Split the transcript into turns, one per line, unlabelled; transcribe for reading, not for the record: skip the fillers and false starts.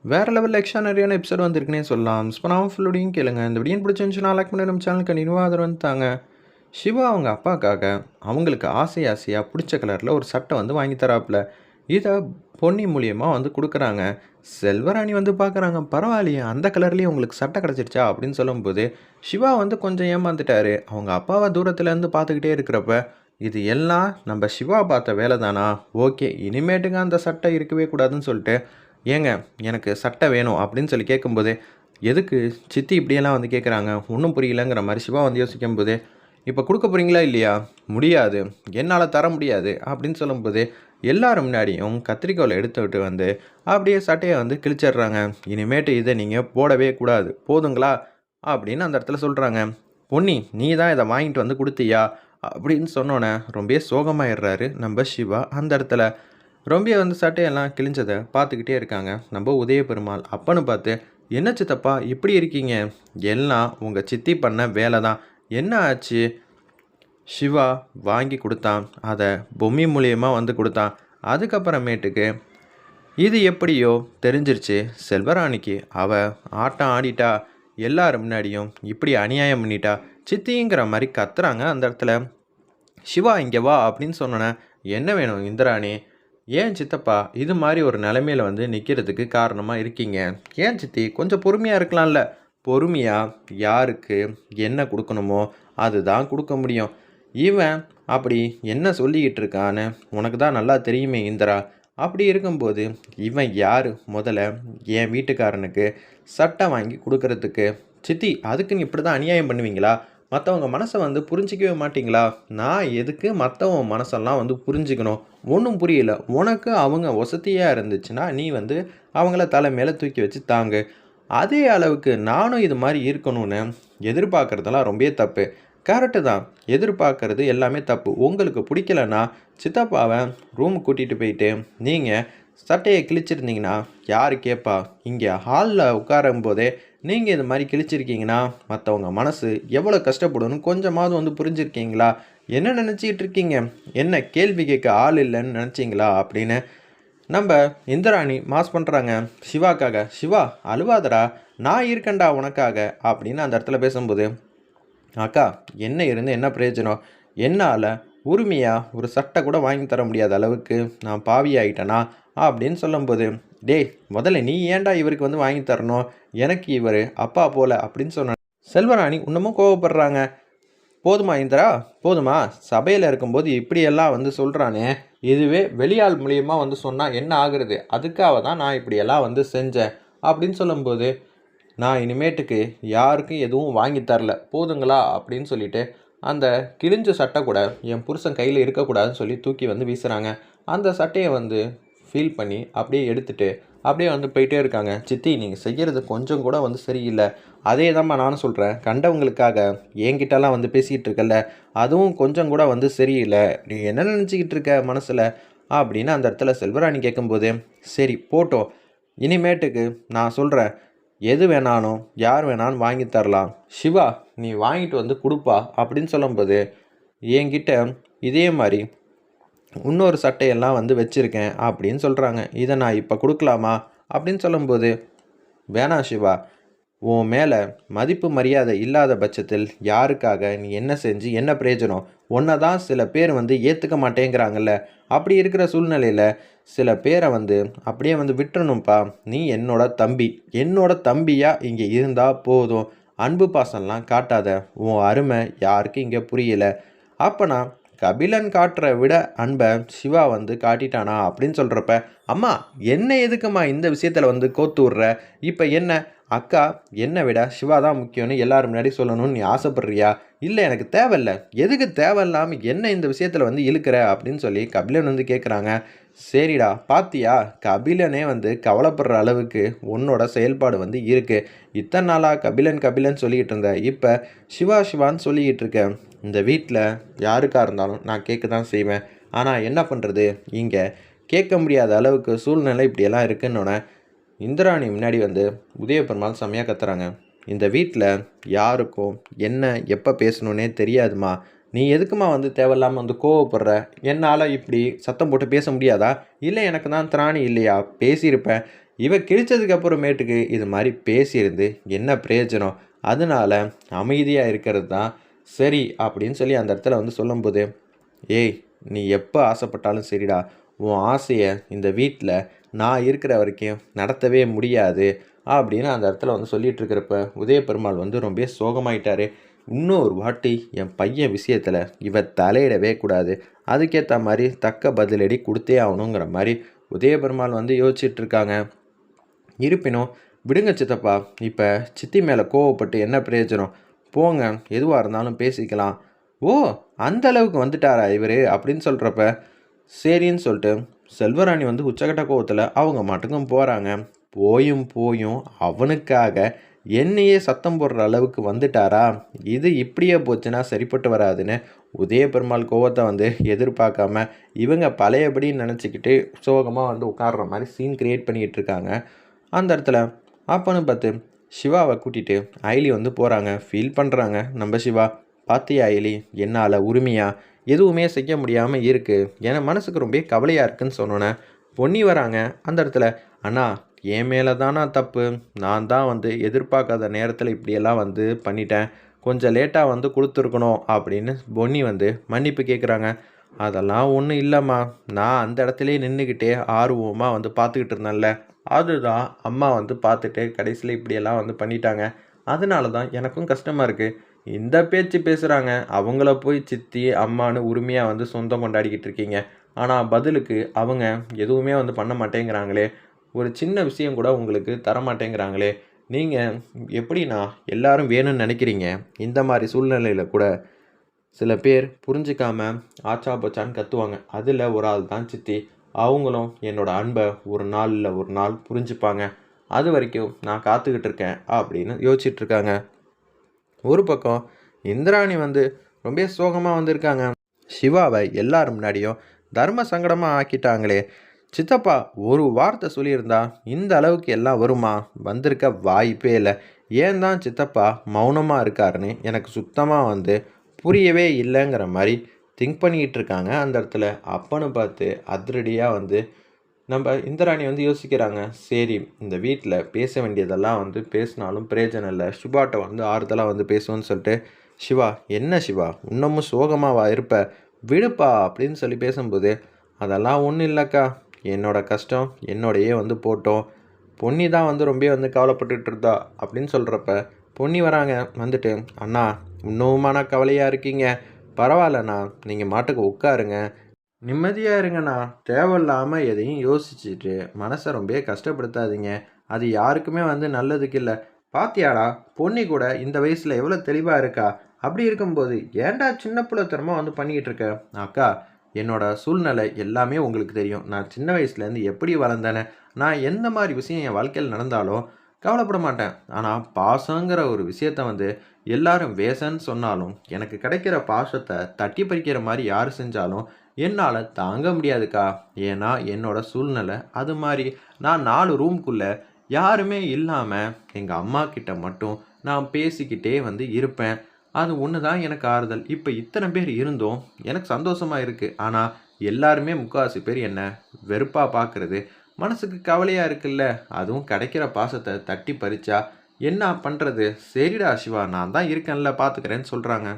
வேறு லெவலில் எக்ஸ்ட்ரானரியான எபிசோட் வந்திருக்குன்னே சொல்லலாம். ஸ்பனாவும் ஃபுல்லோடையும் கேளுங்க. இந்த வீடியோ பிடிச்சிருந்துச்சுன்னா லைக் பண்ணி நம்ம சேனலுக்கு கண்டினியூவாக ஆதரவு வந்துட்டாங்க. சிவா அவங்க அப்பாக்காக அவங்களுக்கு ஆசையாக பிடிச்ச கலரில் ஒரு சட்டை வந்து வாங்கி தராப்புல. இதை பொன்னி மூலியமாக வந்து கொடுக்குறாங்க. செல்வராணி வந்து பார்க்குறாங்க, பரவாயில்லையே அந்த கலர்லேயே உங்களுக்கு சட்டை கிடச்சிருச்சா அப்படின்னு சொல்லும்போது சிவா வந்து கொஞ்சம் ஏமாந்துட்டாரு. அவங்க அப்பாவை தூரத்துலேருந்து பார்த்துக்கிட்டே இருக்கிறப்ப இது எல்லாம் நம்ம சிவா பார்த்த வேலை தானா, ஓகே இனிமேட்டுங்க அந்த சட்டை இருக்கவே கூடாதுன்னு சொல்லிட்டு, ஏங்க எனக்கு சட்டை வேணும் அப்படின்னு சொல்லி கேட்கும்போது, எதுக்கு சித்தி இப்படியெல்லாம் வந்து கேட்குறாங்க ஒன்றும் புரியலங்கிற மாதிரி சிவா வந்து யோசிக்கும்போது, இப்போ கொடுக்க போகிறீங்களா இல்லையா, முடியாது என்னால் தர முடியாது அப்படின்னு சொல்லும்போது எல்லாரும் முன்னாடியும் கத்திரிக்கோலை எடுத்து விட்டு வந்து அப்படியே சட்டையை வந்து கிழிச்சிடுறாங்க. இனிமேட்டு இதை நீங்கள் போடவே கூடாது போதுங்களா அப்படின்னு அந்த இடத்துல சொல்கிறாங்க. பொன்னி நீ தான் இதை வாங்கிட்டு வந்து கொடுத்தியா அப்படின்னு சொன்னோன்னே ரொம்ப சோகமாயிடுறாரு நம்ம சிவா. அந்த இடத்துல ரொம்ப வந்து சட்டையெல்லாம் கிழிஞ்சதை பார்த்துக்கிட்டே இருக்காங்க நம்ம உதய பெருமாள். அப்பன்னு பார்த்து, என்ன சித்தப்பா இப்படி இருக்கீங்க, எல்லாம் உங்கள் சித்தி பண்ண வேலை தான், என்ன ஆச்சு. சிவா வாங்கி கொடுத்தான், அதை பொம்மி மூலியமாக வந்து கொடுத்தான். அதுக்கப்புறமேட்டுக்கு இது எப்படியோ தெரிஞ்சிருச்சு செல்வராணிக்கு, அவ ஆட்டம் ஆடிட்டா, எல்லாரும் முன்னாடியும் இப்படி அநியாயம் பண்ணிட்டா சித்திங்கிற மாதிரி கத்துறாங்க. அந்த இடத்துல சிவா இங்கே வா அப்படின்னு சொன்னோன்னே, என்ன வேணும் இந்திராணி, ஏன் சித்தப்பா இது மாதிரி ஒரு நிலைமையில் வந்து நிற்கிறதுக்கு காரணமாக இருக்கீங்க, ஏன் சித்தி கொஞ்சம் பொறுமையாக இருக்கலாம்ல. பொறுமையாக யாருக்கு என்ன கொடுக்கணுமோ அதுதான் கொடுக்க முடியும். இவன் அப்படி என்ன சொல்லிக்கிட்டு இருக்கான்னு உனக்கு தான் நல்லா தெரியுமே இந்திரா. அப்படி இருக்கும்போது இவன் யார் முதல்ல என் வீட்டுக்காரனுக்கு சட்டை வாங்கி கொடுக்கறதுக்கு. சித்தி அதுக்குன்னு இப்படி தான் அநியாயம் பண்ணுவீங்களா, மற்றவங்க மனசை வந்து புரிஞ்சிக்கவே மாட்டிங்களா. நான் எதுக்கு மற்றவங்க மனசெல்லாம் வந்து புரிஞ்சுக்கணும், ஒன்றும் புரியல. உனக்கு அவங்க வசதியாக இருந்துச்சுன்னா நீ வந்து அவங்கள தலை மேலே தூக்கி வச்சு தாங்கு. அதே அளவுக்கு நானும் இது மாதிரி இருக்கணும்னு எதிர்பார்க்குறதெல்லாம் ரொம்ப தப்பு. கரெக்டு தான், எதிர்பார்க்கறது எல்லாமே தப்பு. உங்களுக்கு பிடிக்கலன்னா சித்தப்பாவை ரூமுக்கு கூட்டிகிட்டு போயிட்டு நீங்கள் சட்டையை கிழிச்சிருந்தீங்கன்னா யார் கேட்பா. இங்கே ஹாலில் உட்காரும் போதே நீங்கள் இது மாதிரி கிழிச்சிருக்கீங்கன்னா மற்றவங்க மனசு எவ்வளோ கஷ்டப்படணும்னு கொஞ்சமாவது வந்து புரிஞ்சுருக்கீங்களா. என்ன நினச்சிக்கிட்டு இருக்கீங்க, என்ன கேள்வி கேட்க ஆள் இல்லைன்னு நினச்சிங்களா அப்படின்னு நம்ம இந்திராணி மாஸ் பண்ணுறாங்க சிவாக்காக. சிவா அழுவாதடா, நான் இருக்கேன்டா உனக்காக அப்படின்னு அந்த இடத்துல பேசும்போது, அக்கா என்ன இருந்து என்ன பிரயோஜனம், என்னால் உரிமையாக ஒரு சட்டை கூட வாங்கி தர முடியாத அளவுக்கு நான் பாவி ஆகிட்டேனா அப்படின்னு சொல்லும்போது, டேய் முதல்ல நீ ஏன்டா இவருக்கு வந்து வாங்கி தரணும், எனக்கு இவர் அப்பா போல அப்படின்னு சொன்ன செல்வராணி இன்னமும் கோவப்படுறாங்க. போதுமா இந்திரா போதுமா, சபையில் இருக்கும்போது இப்படியெல்லாம் வந்து சொல்கிறானே, இதுவே வெளியாள் மூலியமாக வந்து சொன்னால் என்ன ஆகுறது, அதுக்காக தான் நான் இப்படியெல்லாம் வந்து செஞ்சேன் அப்படின்னு சொல்லும்போது, நான் இனிமேட்டுக்கு யாருக்கும் எதுவும் வாங்கி தரல போதுங்களா அப்படின்னு சொல்லிட்டு அந்த கிழிஞ்ச சட்டை கூட என் புருஷன் கையில் இருக்கக்கூடாதுன்னு சொல்லி தூக்கி வந்து வீசுகிறாங்க. அந்த சட்டையை வந்து ஃபீல் பண்ணி அப்படியே எடுத்துகிட்டு அப்படியே வந்து போயிட்டே இருக்காங்க. சித்தி நீங்கள் செய்கிறது கொஞ்சம் கூட வந்து சரியில்லை, அதே தான்மா நானும் சொல்கிறேன், கண்டவங்களுக்காக என்கிட்டலாம் வந்து பேசிக்கிட்டு இருக்கல, அதுவும் கொஞ்சம் கூட வந்து சரியில்லை, நீ என்ன நினச்சிக்கிட்டு இருக்க மனசில் அப்படின்னு அந்த இடத்துல செல்வராணி கேட்கும்போது, சரி போட்டோம், இனிமேட்டுக்கு நான் சொல்கிறேன், எது வேணாலும் யார் வேணாலும் வாங்கி தரலாம், சிவா நீ வாங்கிட்டு வந்து கொடுப்பா அப்படின்னு சொல்லும்போது, என்கிட்ட இதே மாதிரி இன்னொரு சட்டையெல்லாம் வந்து வச்சுருக்கேன் அப்படின்னு சொல்கிறாங்க, இதை நான் இப்போ கொடுக்கலாமா அப்படின்னு சொல்லும்போது, வேணாம் சிவா, உன் மேலே மதிப்பு மரியாதை இல்லாத பட்சத்தில் யாருக்காக நீ என்ன செஞ்சு என்ன பிரயோஜனம், ஒன்றை தான் சில பேர் வந்து ஏற்றுக்க மாட்டேங்கிறாங்கல்ல, அப்படி இருக்கிற சூழ்நிலையில் சில பேரை வந்து அப்படியே வந்து விட்டுறணும்ப்பா. நீ என்னோட தம்பி, என்னோட தம்பியாக இங்கே இருந்தால் போதும், அன்பு பாசம்லாம் காட்டாத, உன் அருமை யாருக்கு இங்கே புரியல. அப்போனா கபிலன் காட்டுற விட அன்பை சிவா வந்து காட்டிட்டானா அப்படின்னு சொல்கிறப்ப, அம்மா என்ன எதுக்குமா இந்த விஷயத்தில் வந்து கோத்து விட்ற, இப்போ என்ன அக்கா என்னை விட சிவா தான் முக்கியம்னு எல்லாரும் முன்னாடி சொல்லணும்னு நீ ஆசைப்படுறியா, இல்லை எனக்கு தேவையில்லை, எதுக்கு தேவையில்லாமல் என்ன இந்த விஷயத்தில் வந்து இழுக்கிற அப்படின்னு சொல்லி கபிலன் வந்து கேட்குறாங்க. சரிடா பாத்தியா, கபிலனே வந்து கவலைப்படுற அளவுக்கு உன்னோட செயல்பாடு வந்து இருக்குது, இத்தனை நாளாக கபிலன் கபிலன் சொல்லிக்கிட்டு இருந்த, இப்போ சிவா சிவான்னு சொல்லிக்கிட்டு இருக்கேன். இந்த வீட்டில் யாருக்காக இருந்தாலும் நான் கேட்க தான் செய்வேன், ஆனால் என்ன பண்ணுறது, இங்கே கேட்க முடியாத அளவுக்கு சூழ்நிலை இப்படியெல்லாம் இருக்குன்னொன்னே இந்திராணி முன்னாடி வந்து உதயபெருமாள் செம்மையாக கத்துறாங்க. இந்த வீட்டில் யாருக்கும் என்ன எப்போ பேசணுன்னே தெரியாதுமா, நீ எதுக்குமா வந்து தேவையில்லாமல் வந்து கோவப்படுற? என்னால் இப்படி சத்தம் போட்டு பேச முடியாதா? இல்லை எனக்கு தான் திராணி இல்லையா? பேசியிருப்பேன். இவ கிழிச்சதுக்கு அப்புறமேட்டுக்கு இது மாதிரி பேசியிருந்து என்ன பிரயோஜனம்? அதனால அமைதியாக இருக்கிறது தான் சரி அப்படின்னு சொல்லி அந்த இடத்துல வந்து சொல்லும்போது, ஏய் நீ எப்போ ஆசைப்பட்டாலும் சரிடா, உன் ஆசையை இந்த வீட்டில் நான் இருக்கிற வரைக்கும் நடத்தவே முடியாது அப்படின்னு அந்த இடத்துல வந்து சொல்லிட்டு இருக்கிறப்ப உதயபெருமாள் வந்து ரொம்ப சோகமாயிட்டாரு. இன்னொரு வாட்டி என் பையன் விஷயத்தில் இவ தலையிடவே கூடாது, அதுக்கேற்ற மாதிரி தக்க பதிலடி கொடுத்தே ஆகணுங்கிற மாதிரி உதயபெருமாள் வந்து யோசிச்சுட்டு இருக்காங்க. இருப்பினும் விடுங்க சித்தப்பா, இப்போ சித்தி மேலே கோவப்பட்டு என்ன பிரயோஜனம்? போங்க, எதுவாக இருந்தாலும் பேசிக்கலாம். ஓ, அந்த அளவுக்கு வந்துட்டாரா இவர் அப்படின்னு சொல்கிறப்ப சரின்னு சொல்லிட்டு செல்வராணி வந்து உச்சக்கட்ட கோவத்தில் அவங்க மட்டுக்கும் போகிறாங்க. போயும் போயும் அவனுக்காக என்னையே சத்தம் போடுற அளவுக்கு வந்துட்டாரா? இது இப்படியே போச்சுன்னா சரிப்பட்டு வராதுன்னு உதயபெருமாள் கோவத்தை வந்து எதிர்பார்க்காம இவங்க பழையபடின்னு நினச்சிக்கிட்டு சோகமாக வந்து உட்கார்ற மாதிரி சீன் கிரியேட் பண்ணிக்கிட்டு இருக்காங்க. அந்த இடத்துல அப்பன்னு பார்த்து சிவாவை கூட்டிகிட்டு ஐலி வந்து போகிறாங்க. ஃபீல் பண்ணுறாங்க நம்ம சிவா. பாத்தியா ஐலி, என்னால் உரிமையாக எதுவுமே செய்ய முடியாமல் இருக்குது, என் மனசுக்கு ரொம்ப கவலையாக இருக்குன்னு சொன்னோன்னே பொன்னி வராங்க. அந்த இடத்துல அண்ணா என் மேலே தானா தப்பு, நான் தான் வந்து எதிர்பார்க்காத நேரத்தில் இப்படியெல்லாம் வந்து பண்ணிட்டேன், கொஞ்சம் லேட்டாக வந்து கொடுத்துருக்கணும் அப்படின்னு பொன்னி வந்து மன்னிப்பு கேட்குறாங்க. அதெல்லாம் ஒன்றும் இல்லைம்மா, நான் அந்த இடத்துலையே நின்றுக்கிட்டே ஆர்வமாக வந்து பார்த்துக்கிட்டு இருந்தேன்ல, அதுதான் அம்மா வந்து பார்த்துட்டு கடைசியில் இப்படியெல்லாம் வந்து பண்ணிட்டாங்க, அதனால தான் எனக்கும் கஷ்டமாக இருக்குது. இந்த பேச்சு பேசுகிறாங்க, அவங்கள போய் சித்தி அம்மானு உரிமையாக வந்து சொந்தம் கொண்டாடிக்கிட்டு இருக்கீங்க, ஆனால் பதிலுக்கு அவங்க எதுவுமே வந்து பண்ண மாட்டேங்கிறாங்களே, ஒரு சின்ன விஷயம் கூட உங்களுக்கு தர மாட்டேங்கிறாங்களே. நீங்கள் எப்படின்னா எல்லாரும் வேணும்னு நினைக்கிறீங்க, இந்த மாதிரி சூழ்நிலையில் கூட சில பேர் புரிஞ்சிக்காம ஆச்சா போச்சான்னு கத்துவாங்க. அதில் ஒரு ஆள் தான் சித்தி. அவங்களும் என்னோட அன்பை ஒரு நாள் இல்லை ஒரு நாள் புரிஞ்சுப்பாங்க, அது வரைக்கும் நான் காத்துக்கிட்டு இருக்கேன் அப்படின்னு யோசிச்சுட்டு இருக்காங்க. ஒரு பக்கம் இந்திராணி வந்து ரொம்ப சோகமாக வந்திருக்காங்க. சிவாவை எல்லாரும் முன்னாடியும் தர்ம சங்கடமாக ஆக்கிட்டாங்களே. சித்தப்பா ஒரு வார்த்தை சொல்லியிருந்தா இந்த அளவுக்கு எல்லாம் வருமா? வந்திருக்க வாய்ப்பே இல்லை. ஏன் தான் சித்தப்பா மௌனமாக இருக்காருன்னு எனக்கு சுத்தமாக வந்து புரியவே இல்லைங்கிற மாதிரி திங்க் பண்ணிக்கிட்டு இருக்காங்க. அந்த இடத்துல அப்பன்னு பார்த்து அதிரடியாக வந்து நம்ம இந்திராணி வந்து யோசிக்கிறாங்க. சரி, இந்த வீட்டில் பேச வேண்டியதெல்லாம் வந்து பேசினாலும் பிரயோஜனம் இல்லை, சிவாட்ட வந்து ஆறுதலாக வந்து பேசுவோன்னு சொல்லிட்டு, சிவா என்ன சிவா இன்னமும் சோகமாவா இருப்ப, விடுப்பா அப்படின்னு சொல்லி பேசும்போது, அதெல்லாம் ஒன்றும் இல்லைக்கா, என்னோட கஷ்டம் என்னோடையே வந்து போட்டோம், பொன்னி தான் வந்து ரொம்ப வந்து கவலைப்பட்டுட்டு இருந்தா அப்படின்னு சொல்கிறப்ப பொன்னி வராங்க. வந்துட்டு அண்ணா இன்னுமான கவலையாக இருக்கீங்க, பரவாயில்லண்ணா நீங்கள் மாட்டுக்கு உட்காருங்க, நிம்மதியாக இருங்கண்ணா, தேவையில்லாமல் எதையும் யோசிச்சுட்டு மனசை ரொம்ப கஷ்டப்படுத்தாதீங்க, அது யாருக்குமே வந்து நல்லதுக்கு இல்லை. பாத்தியாடா பொன்னி கூட இந்த வயசில் எவ்வளோ தெளிவாக இருக்கா, அப்படி இருக்கும்போது ஏன்டா சின்ன பிள்ளைத்தனமாக வந்து பண்ணிக்கிட்டு இருக்க? அக்கா, என்னோட சூழ்நிலை எல்லாமே உங்களுக்கு தெரியும், நான் சின்ன வயசுலேருந்து எப்படி வளர்ந்தேன்னு, நான் எந்த மாதிரி விஷயம் என் வாழ்க்கையில் நடந்தாலும் கவலைப்பட மாட்டேன். ஆனால் பாசங்கிற ஒரு விஷயத்த வந்து எல்லாரும் வேசன்னு சொன்னாலும் எனக்கு கிடைக்கிற பாசத்தை தட்டி பறிக்கிற மாதிரி யார் செஞ்சாலும் என்னால் தாங்க முடியாதுக்கா. ஏன்னா என்னோட சூழ்நிலை அது மாதிரி. நான் 4 ரூம்குள்ளே யாருமே இல்லாமல் எங்கள் அம்மா கிட்ட மட்டும் நான் பேசிக்கிட்டே வந்து இருப்பேன். அது ஒன்று தான் எனக்கு ஆறுதல். இப்போ இத்தனை பேர் இருந்தும் எனக்கு சந்தோஷமாக இருக்குது. ஆனால் எல்லாருமே முக்கால்வாசி பேர் என்ன வெறுப்பாக பார்க்குறது மனசுக்கு கவலையாக இருக்குல்ல. அதுவும் கிடைக்கிற பாசத்தை தட்டி பறிச்சா என்ன பண்ணுறது? சரிடா சிவா, நான் தான் இருக்கேன்ல பார்த்துக்கிறேன்னு சொல்கிறாங்க.